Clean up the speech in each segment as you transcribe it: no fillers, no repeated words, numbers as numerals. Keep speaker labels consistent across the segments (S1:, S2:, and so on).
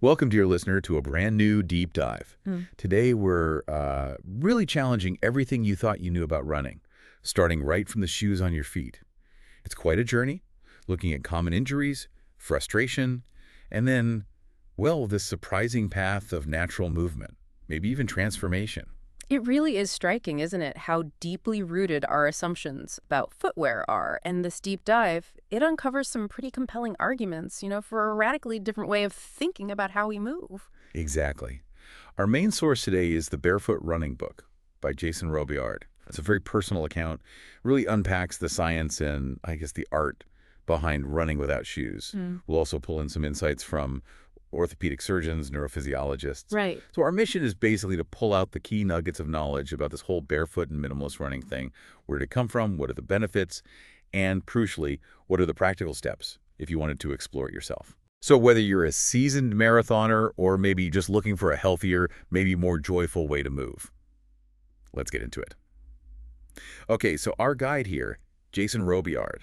S1: Welcome, dear listener, to a brand new deep dive.
S2: Mm.
S1: Today, we're really challenging everything you thought you knew about running, starting right from the shoes on your feet. It's quite a journey, looking at common injuries, frustration, and then, well, this surprising path of natural movement, maybe even transformation.
S2: It really is striking, isn't it, how deeply rooted our assumptions about footwear are. And this deep dive, it uncovers some pretty compelling arguments, for a radically different way of thinking about how we move.
S1: Exactly. Our main source today is the Barefoot Running Book by Jason Robillard. It's a very personal account, really unpacks the science and, I guess, the art behind running without shoes. We'll also pull in some insights from orthopedic surgeons, neurophysiologists.
S2: Right.
S1: So our mission is basically to pull out the key nuggets of knowledge about this whole barefoot and minimalist running thing. Where did it come from? What are the benefits? And crucially, what are the practical steps if you wanted to explore it yourself? So whether you're a seasoned marathoner or maybe just looking for a healthier, maybe more joyful way to move, let's get into it. Okay, so our guide here, Jason Robillard,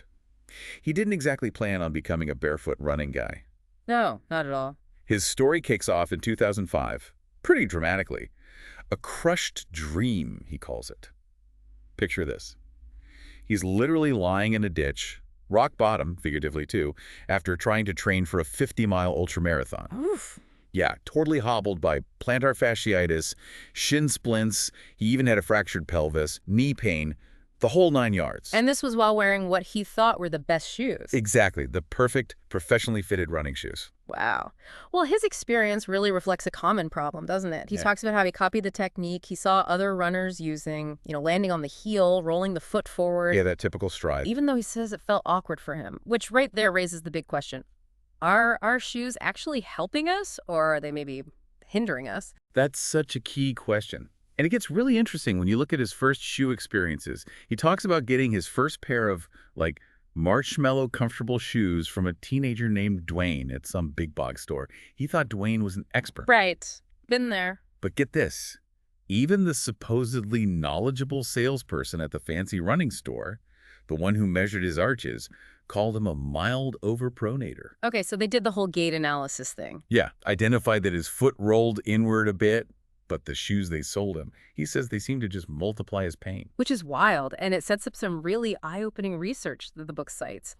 S1: he didn't exactly plan on becoming a barefoot running guy.
S2: No, not at all.
S1: His story kicks off in 2005, pretty dramatically. A crushed dream, he calls it. Picture this. He's literally lying in a ditch, rock bottom, figuratively too, after trying to train for a 50-mile ultramarathon.
S2: Oof.
S1: Yeah, totally hobbled by plantar fasciitis, shin splints, he even had a fractured pelvis, knee pain, the whole 9 yards.
S2: And this was while wearing what he thought were the best shoes.
S1: Exactly, the perfect, professionally fitted running shoes.
S2: Wow. Well, his experience really reflects a common problem, doesn't it? He
S1: Yeah.
S2: talks about how he copied the technique he saw other runners using, landing on the heel, rolling the foot forward.
S1: Yeah, that typical stride.
S2: Even though he says it felt awkward for him, which right there raises the big question. Are our shoes actually helping us, or are they maybe hindering us?
S1: That's such a key question. And it gets really interesting when you look at his first shoe experiences. He talks about getting his first pair of, marshmallow comfortable shoes from a teenager named Dwayne at some big box store. He thought Dwayne was an expert.
S2: Right. Been there.
S1: But get this. Even the supposedly knowledgeable salesperson at the fancy running store, the one who measured his arches, called him a mild overpronator.
S2: Okay, so they did the whole gait analysis thing.
S1: Yeah, identified that his foot rolled inward a bit, but the shoes they sold him, he says they seem to just multiply his pain.
S2: Which is wild, and it sets up some really eye-opening research that the book cites.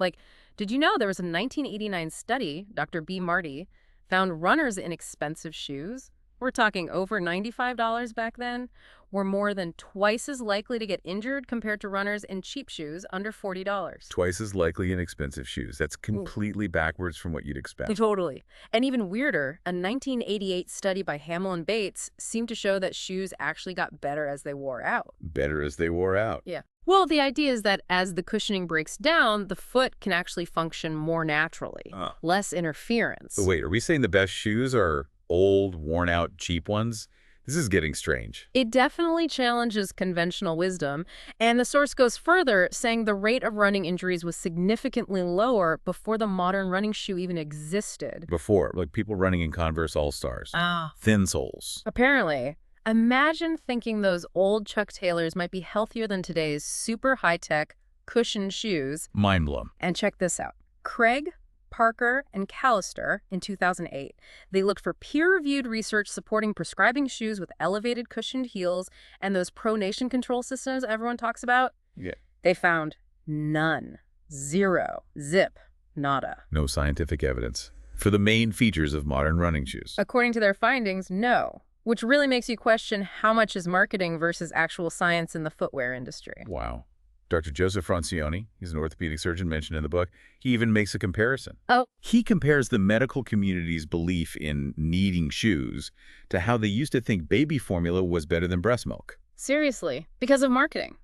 S2: Did you know there was a 1989 study, Dr. B. Marty, found runners in expensive shoes, we're talking over $95 back then, were more than twice as likely to get injured compared to runners in cheap shoes under $40.
S1: Twice as likely in expensive shoes. That's completely backwards from what you'd expect.
S2: Totally. And even weirder, a 1988 study by Hamill and Bates seemed to show that shoes actually got better as they wore out.
S1: Better as they wore out.
S2: Yeah. Well, the idea is that as the cushioning breaks down, the foot can actually function more naturally. Less interference.
S1: But wait, are we saying the best shoes are old, worn-out, cheap ones? This is getting strange.
S2: It definitely challenges conventional wisdom, and the source goes further, saying the rate of running injuries was significantly lower before the modern running shoe even existed.
S1: Before, people running in Converse All-Stars. Thin soles.
S2: Apparently. Imagine thinking those old Chuck Taylors might be healthier than today's super high-tech, cushioned shoes.
S1: Mind blown.
S2: And check this out. Craig, Parker, and Callister in 2008. They looked for peer-reviewed research supporting prescribing shoes with elevated cushioned heels and those pronation control systems everyone talks about.
S1: Yeah.
S2: They found none. Zero. Zip. Nada.
S1: No scientific evidence for the main features of modern running shoes.
S2: According to their findings, no. Which really makes you question how much is marketing versus actual science in the footwear industry.
S1: Wow. Dr. Joseph Francione, he's an orthopedic surgeon mentioned in the book, he even makes a comparison.
S2: Oh.
S1: He compares the medical community's belief in needing shoes to how they used to think baby formula was better than breast milk.
S2: Seriously, because of marketing.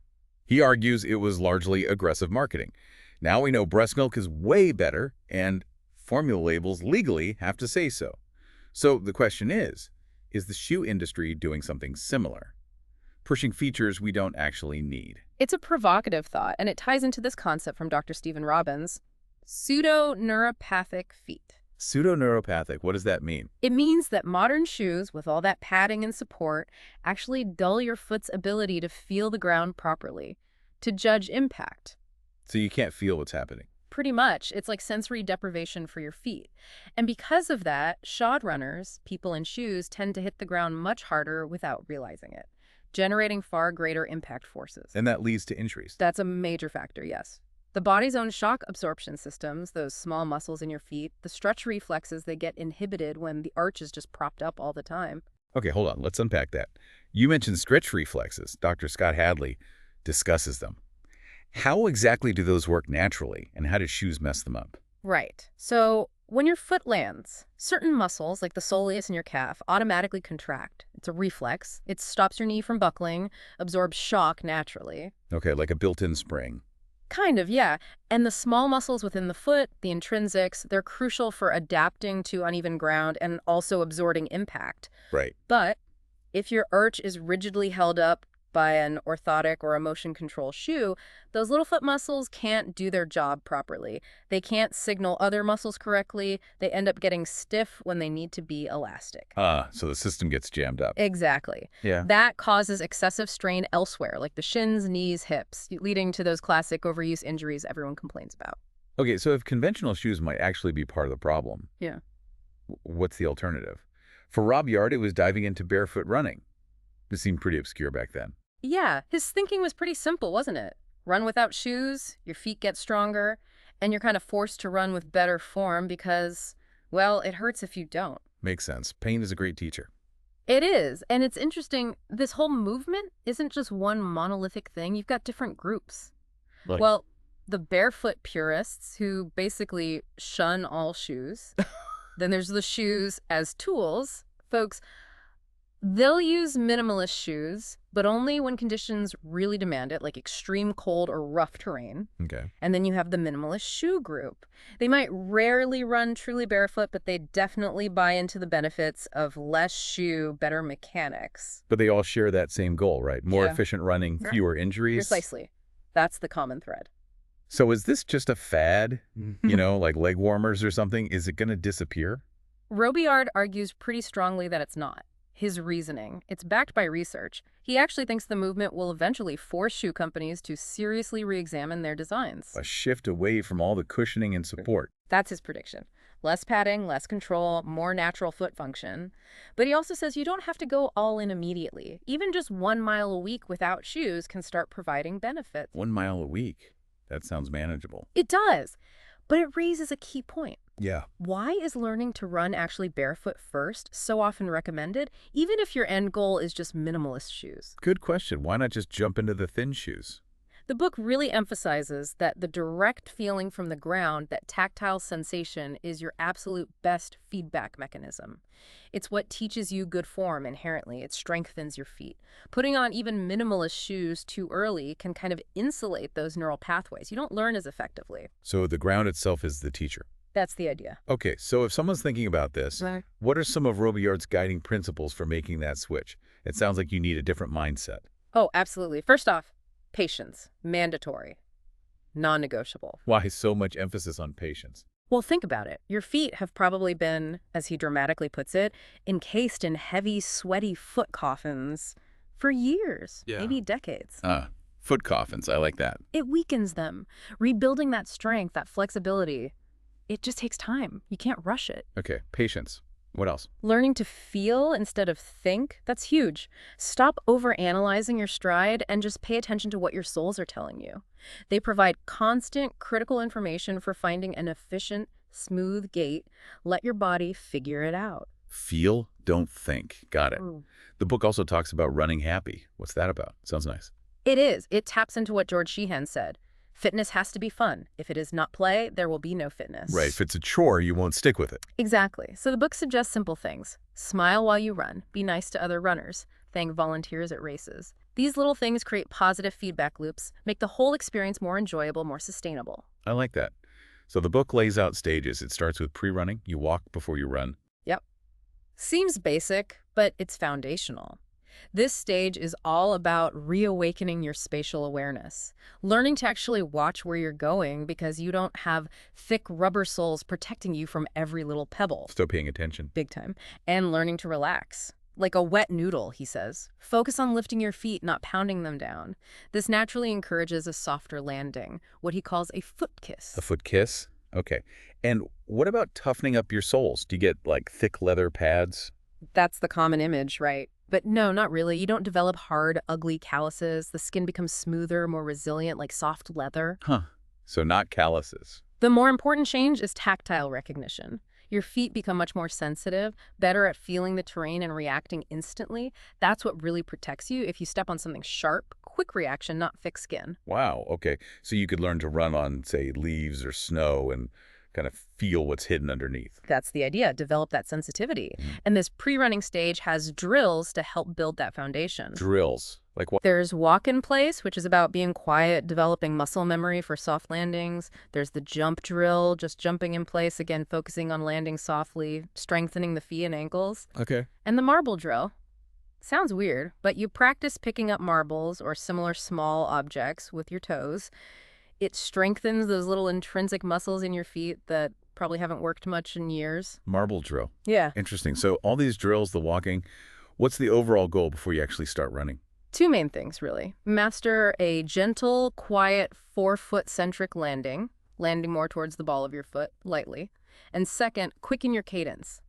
S1: He argues it was largely aggressive marketing. Now we know breast milk is way better, and formula labels legally have to say so. So the question is the shoe industry doing something similar? Pushing features we don't actually need.
S2: It's a provocative thought, and it ties into this concept from Dr. Stephen Robbins, pseudo-neuropathic feet.
S1: Pseudo-neuropathic, what does that mean?
S2: It means that modern shoes, with all that padding and support, actually dull your foot's ability to feel the ground properly, to judge impact.
S1: So you can't feel what's happening.
S2: Pretty much. It's like sensory deprivation for your feet. And because of that, shod runners, people in shoes, tend to hit the ground much harder without realizing it, generating far greater impact forces.
S1: And that leads to injuries.
S2: That's a major factor, yes. The body's own shock absorption systems, those small muscles in your feet, the stretch reflexes, they get inhibited when the arch is just propped up all the time.
S1: Okay, hold on. Let's unpack that. You mentioned stretch reflexes. Dr. Scott Hadley discusses them. How exactly do those work naturally, and how do shoes mess them up?
S2: Right. So when your foot lands, certain muscles, like the soleus in your calf, automatically contract. It's a reflex. It stops your knee from buckling, absorbs shock naturally.
S1: Okay, like a built-in spring.
S2: Kind of, yeah. And the small muscles within the foot, the intrinsics, they're crucial for adapting to uneven ground and also absorbing impact.
S1: Right.
S2: But if your arch is rigidly held up by an orthotic or a motion control shoe, those little foot muscles can't do their job properly. They can't signal other muscles correctly. They end up getting stiff when they need to be elastic.
S1: So the system gets jammed up.
S2: Exactly.
S1: Yeah.
S2: That causes excessive strain elsewhere, like the shins, knees, hips, leading to those classic overuse injuries everyone complains about.
S1: Okay, so if conventional shoes might actually be part of the problem,
S2: Yeah.
S1: what's the alternative? For Robillard, it was diving into barefoot running. This seemed pretty obscure back then.
S2: Yeah, his thinking was pretty simple, wasn't it? Run without shoes, your feet get stronger, and you're kind of forced to run with better form because, well, it hurts if you don't.
S1: Makes sense. Pain is a great teacher.
S2: It is, and it's interesting, this whole movement isn't just one monolithic thing. You've got different groups.
S1: Like,
S2: Well, the barefoot purists who basically shun all shoes. Then there's the shoes as tools. Folks, they'll use minimalist shoes, but only when conditions really demand it, like extreme cold or rough terrain.
S1: okay.
S2: And then you have the minimalist shoe group. They might rarely run truly barefoot, but they definitely buy into the benefits of less shoe, better mechanics.
S1: But they all share that same goal, right? More
S2: Yeah.
S1: efficient running, fewer injuries.
S2: Precisely. That's the common thread.
S1: So is this just a fad? Like leg warmers or something? Is it going to disappear?
S2: Robillard argues pretty strongly that it's not. His reasoning, it's backed by research. He actually thinks the movement will eventually force shoe companies to seriously re-examine their designs.
S1: A shift away from all the cushioning and support.
S2: That's his prediction. Less padding, less control, more natural foot function. But he also says you don't have to go all in immediately. Even just 1 mile a week without shoes can start providing benefits.
S1: 1 mile a week. That sounds manageable.
S2: It does. But it raises a key point.
S1: Yeah.
S2: Why is learning to run actually barefoot first so often recommended, even if your end goal is just minimalist shoes?
S1: Good question. Why not just jump into the thin shoes?
S2: The book really emphasizes that the direct feeling from the ground, that tactile sensation, is your absolute best feedback mechanism. It's what teaches you good form inherently. It strengthens your feet. Putting on even minimalist shoes too early can kind of insulate those neural pathways. You don't learn as effectively.
S1: So the ground itself is the teacher.
S2: That's the idea.
S1: Okay, so if someone's thinking about this, what are some of Robillard's guiding principles for making that switch? It sounds like you need a different mindset.
S2: Oh, absolutely. First off, patience. Mandatory. Non-negotiable.
S1: Why so much emphasis on patience?
S2: Well, think about it. Your feet have probably been, as he dramatically puts it, encased in heavy, sweaty foot coffins for years, maybe decades.
S1: Foot coffins. I like that.
S2: It weakens them. Rebuilding that strength, that flexibility, it just takes time. You can't rush it.
S1: Okay, patience. What else?
S2: Learning to feel instead of think, that's huge. Stop overanalyzing your stride and just pay attention to what your soles are telling you. They provide constant, critical information for finding an efficient, smooth gait. Let your body figure it out.
S1: Feel, don't think. Got it. The book also talks about running happy. What's that about? Sounds nice.
S2: It is. It taps into what George Sheehan said. Fitness has to be fun. If it is not play, there will be no fitness.
S1: Right. If it's a chore, you won't stick with it.
S2: Exactly. So the book suggests simple things. Smile while you run. Be nice to other runners. Thank volunteers at races. These little things create positive feedback loops, make the whole experience more enjoyable, more sustainable.
S1: I like that. So the book lays out stages. It starts with pre-running. You walk before you run.
S2: Yep. Seems basic, but it's foundational. This stage is all about reawakening your spatial awareness, learning to actually watch where you're going because you don't have thick rubber soles protecting you from every little pebble.
S1: Still paying attention.
S2: Big time. And learning to relax. Like a wet noodle, he says. Focus on lifting your feet, not pounding them down. This naturally encourages a softer landing, what he calls a foot kiss.
S1: A foot kiss? Okay. And what about toughening up your soles? Do you get, like, thick leather pads?
S2: That's the common image, right? But no, not really. You don't develop hard, ugly calluses. The skin becomes smoother, more resilient, like soft leather.
S1: Huh. So not calluses.
S2: The more important change is tactile recognition. Your feet become much more sensitive, better at feeling the terrain and reacting instantly. That's what really protects you. If you step on something sharp, quick reaction, not thick skin.
S1: Wow, okay. So you could learn to run on, say, leaves or snow and kind of feel what's hidden underneath.
S2: That's the idea, develop that sensitivity.
S1: Mhm.
S2: And this pre-running stage has drills to help build that foundation.
S1: Drills. Like what?
S2: There's walk in place, which is about being quiet, developing muscle memory for soft landings. There's the jump drill, just jumping in place, again, focusing on landing softly, strengthening the feet and ankles.
S1: Okay.
S2: And the marble drill. Sounds weird, but you practice picking up marbles or similar small objects with your toes. It strengthens those little intrinsic muscles in your feet that probably haven't worked much in years.
S1: Marble drill.
S2: Yeah.
S1: Interesting. So all these drills, the walking, what's the overall goal before you actually start running?
S2: Two main things, really. Master a gentle, quiet, forefoot-centric landing, landing more towards the ball of your foot, lightly. And second, quicken your cadence.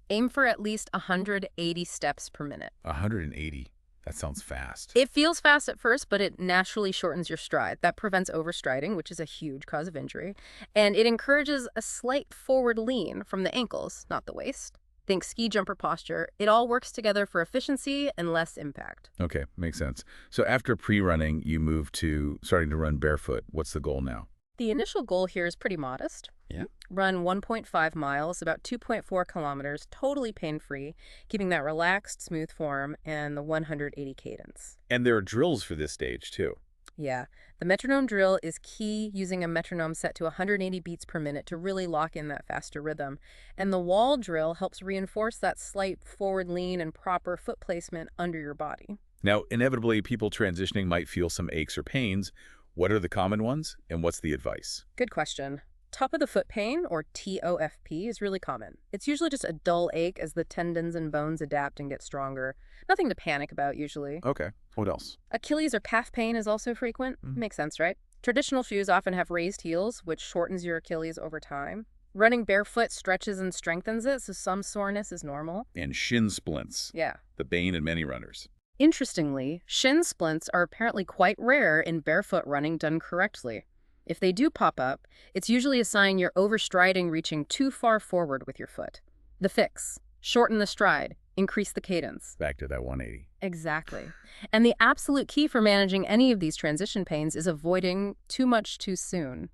S2: Aim for at least 180 steps per minute.
S1: 180. That sounds fast.
S2: It feels fast at first, but it naturally shortens your stride. That prevents overstriding, which is a huge cause of injury. And it encourages a slight forward lean from the ankles, not the waist. Think ski jumper posture. It all works together for efficiency and less impact.
S1: Okay, makes sense. So after pre-running, you move to starting to run barefoot. What's the goal now?
S2: The initial goal here is pretty modest.
S1: Yeah.
S2: Run 1.5 miles, about 2.4 kilometers, totally pain-free, keeping that relaxed, smooth form and the 180 cadence.
S1: And there are drills for this stage, too.
S2: Yeah. The metronome drill is key, using a metronome set to 180 beats per minute to really lock in that faster rhythm. And the wall drill helps reinforce that slight forward lean and proper foot placement under your body.
S1: Now, inevitably, people transitioning might feel some aches or pains. What are the common ones, and what's the advice?
S2: Good question. Top of the foot pain, or TOFP, is really common. It's usually just a dull ache as the tendons and bones adapt and get stronger. Nothing to panic about, usually.
S1: Okay. What else?
S2: Achilles or calf pain is also frequent. Makes sense, right? Traditional shoes often have raised heels, which shortens your Achilles over time. Running barefoot stretches and strengthens it, so some soreness is normal.
S1: And shin splints.
S2: Yeah.
S1: The bane of many runners.
S2: Interestingly, shin splints are apparently quite rare in barefoot running done correctly. If they do pop up, it's usually a sign you're overstriding, reaching too far forward with your foot. The fix: shorten the stride, increase the cadence.
S1: Back to that 180.
S2: Exactly. And the absolute key for managing any of these transition pains is avoiding too much too soon.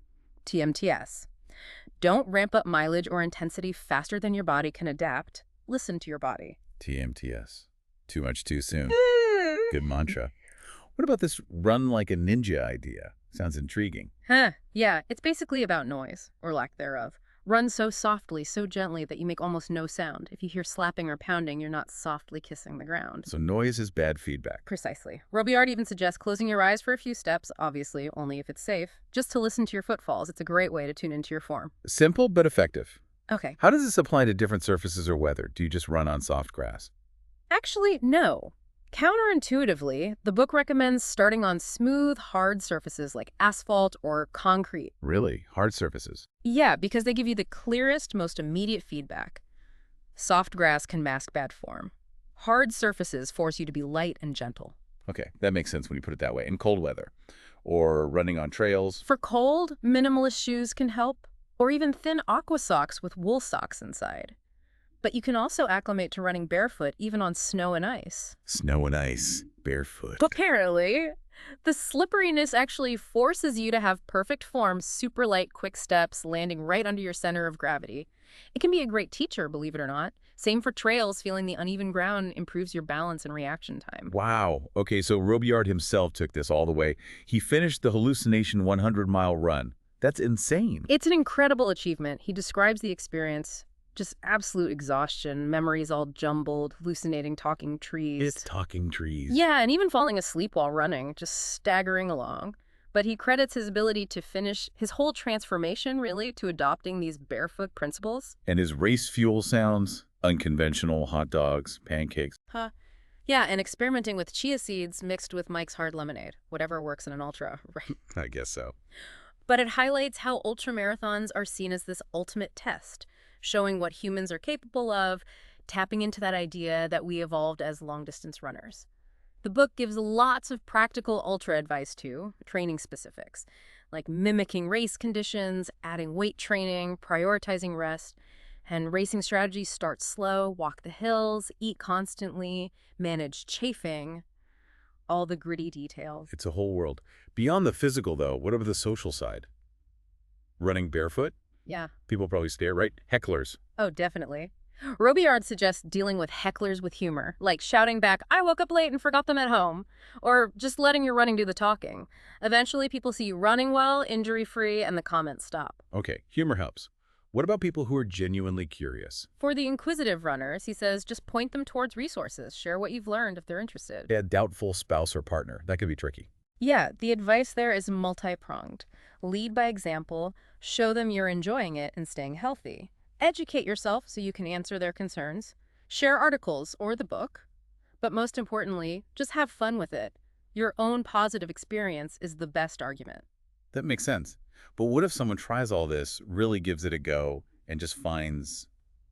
S2: TMTS. Don't ramp up mileage or intensity faster than your body can adapt. Listen to your body.
S1: TMTS. Too much too soon. Good mantra. What about this run like a ninja idea? Sounds intriguing.
S2: Yeah, it's basically about noise, or lack thereof. Run so softly, so gently that you make almost no sound. If you hear slapping or pounding, you're not softly kissing the ground.
S1: So noise is bad feedback.
S2: Precisely. Robillard even suggests closing your eyes for a few steps, obviously only if it's safe, just to listen to your footfalls. It's a great way to tune into your form.
S1: Simple but effective.
S2: Okay.
S1: How does this apply to different surfaces or weather? Do you just run on soft grass?
S2: Actually, no. Counterintuitively, the book recommends starting on smooth, hard surfaces like asphalt or concrete.
S1: Really? Hard surfaces?
S2: Yeah, because they give you the clearest, most immediate feedback. Soft grass can mask bad form. Hard surfaces force you to be light and gentle.
S1: Okay, that makes sense when you put it that way. In cold weather. Or running on trails.
S2: For cold, minimalist shoes can help, or even thin aqua socks with wool socks inside. But you can also acclimate to running barefoot even on snow and ice.
S1: Snow and ice. Barefoot.
S2: Apparently, the slipperiness actually forces you to have perfect form, super light, quick steps, landing right under your center of gravity. It can be a great teacher, believe it or not. Same for trails. Feeling the uneven ground improves your balance and reaction time.
S1: Wow. Okay, so Robillard himself took this all the way. He finished the hallucination 100-mile run. That's insane.
S2: It's an incredible achievement. He describes the experience. Just absolute exhaustion, memories all jumbled, hallucinating talking trees.
S1: It's talking trees.
S2: Yeah, and even falling asleep while running, just staggering along. But he credits his ability to finish his whole transformation, really, to adopting these barefoot principles.
S1: And his race fuel sounds? Unconventional hot dogs, pancakes.
S2: Huh. Yeah, and experimenting with chia seeds mixed with Mike's Hard Lemonade, whatever works in an ultra, right?
S1: I guess so.
S2: But it highlights how ultramarathons are seen as this ultimate test, showing what humans are capable of, tapping into that idea that we evolved as long-distance runners. The book gives lots of practical ultra advice too, training specifics, like mimicking race conditions, adding weight training, prioritizing rest, and racing strategies: start slow, walk the hills, eat constantly, manage chafing, all the gritty details.
S1: It's a whole world. Beyond the physical, though, what about the social side? Running barefoot?
S2: Yeah.
S1: People probably stare, right? Hecklers.
S2: Oh, definitely. Robillard suggests dealing with hecklers with humor, like shouting back, "I woke up late and forgot them at home," or just letting your running do the talking. Eventually, people see you running well, injury-free, and the comments stop.
S1: Okay, humor helps. What about people who are genuinely curious?
S2: For the inquisitive runners, he says, just point them towards resources. Share what you've learned if they're interested.
S1: A doubtful spouse or partner. That could be tricky.
S2: Yeah, the advice there is multi-pronged. Lead by example, show them you're enjoying it and staying healthy. Educate yourself so you can answer their concerns. Share articles or the book. But most importantly, just have fun with it. Your own positive experience is the best argument.
S1: That makes sense. But what if someone tries all this, really gives it a go, and just finds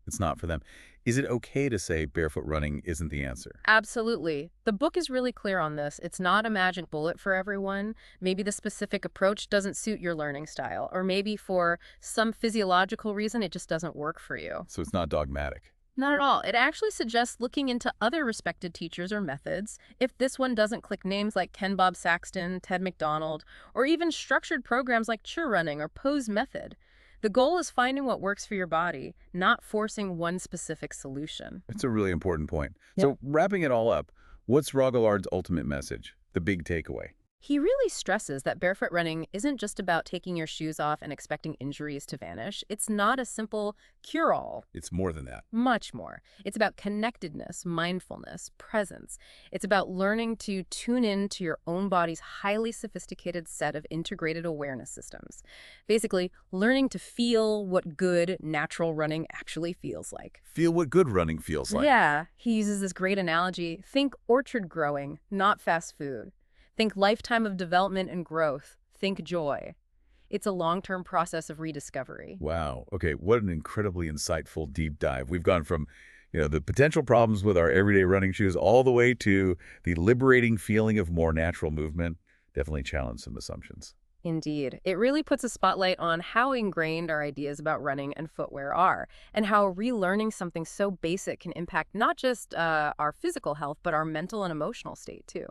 S1: it's not for them? Is it okay to say barefoot running isn't the answer?
S2: Absolutely. The book is really clear on this. It's not a magic bullet for everyone. Maybe the specific approach doesn't suit your learning style, or maybe for some physiological reason it just doesn't work for you.
S1: So it's not dogmatic.
S2: Not at all. It actually suggests looking into other respected teachers or methods. If this one doesn't click, names like Ken Bob Saxton, Ted McDonald, or even structured programs like Cheer Running or Pose Method. The goal is finding what works for your body, not forcing one specific solution.
S1: It's a really important point.
S2: Yep.
S1: So wrapping it all up, what's Rogallard's ultimate message? The big takeaway?
S2: He really stresses that barefoot running isn't just about taking your shoes off and expecting injuries to vanish. It's not a simple cure-all.
S1: It's more than that.
S2: Much more. It's about connectedness, mindfulness, presence. It's about learning to tune in to your own body's highly sophisticated set of integrated awareness systems. Basically, learning to feel what good, natural running actually feels like.
S1: Feel what good running feels like.
S2: Yeah, he uses this great analogy. Think orchard growing, not fast food. Think lifetime of development and growth. Think joy. It's a long-term process of rediscovery.
S1: Wow. Okay, what an incredibly insightful deep dive. We've gone from, the potential problems with our everyday running shoes all the way to the liberating feeling of more natural movement. Definitely challenged some assumptions.
S2: Indeed. It really puts a spotlight on how ingrained our ideas about running and footwear are, and how relearning something so basic can impact not just our physical health, but our mental and emotional state, too.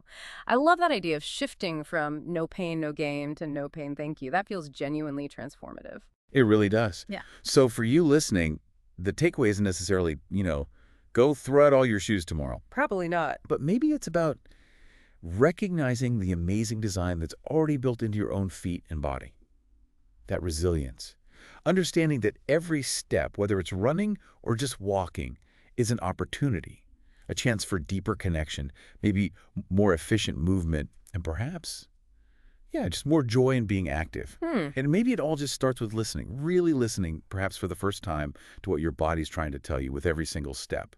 S2: I love that idea of shifting from no pain, no gain to no pain, thank you. That feels genuinely transformative.
S1: It really does.
S2: Yeah.
S1: So for you listening, the takeaway isn't necessarily, go throw out all your shoes tomorrow.
S2: Probably not.
S1: But maybe it's about recognizing the amazing design that's already built into your own feet and body. That resilience. Understanding that every step, whether it's running or just walking, is an opportunity, a chance for deeper connection, maybe more efficient movement, and perhaps, just more joy in being active. And maybe it all just starts with listening, really listening, perhaps for the first time, to what your body's trying to tell you with every single step.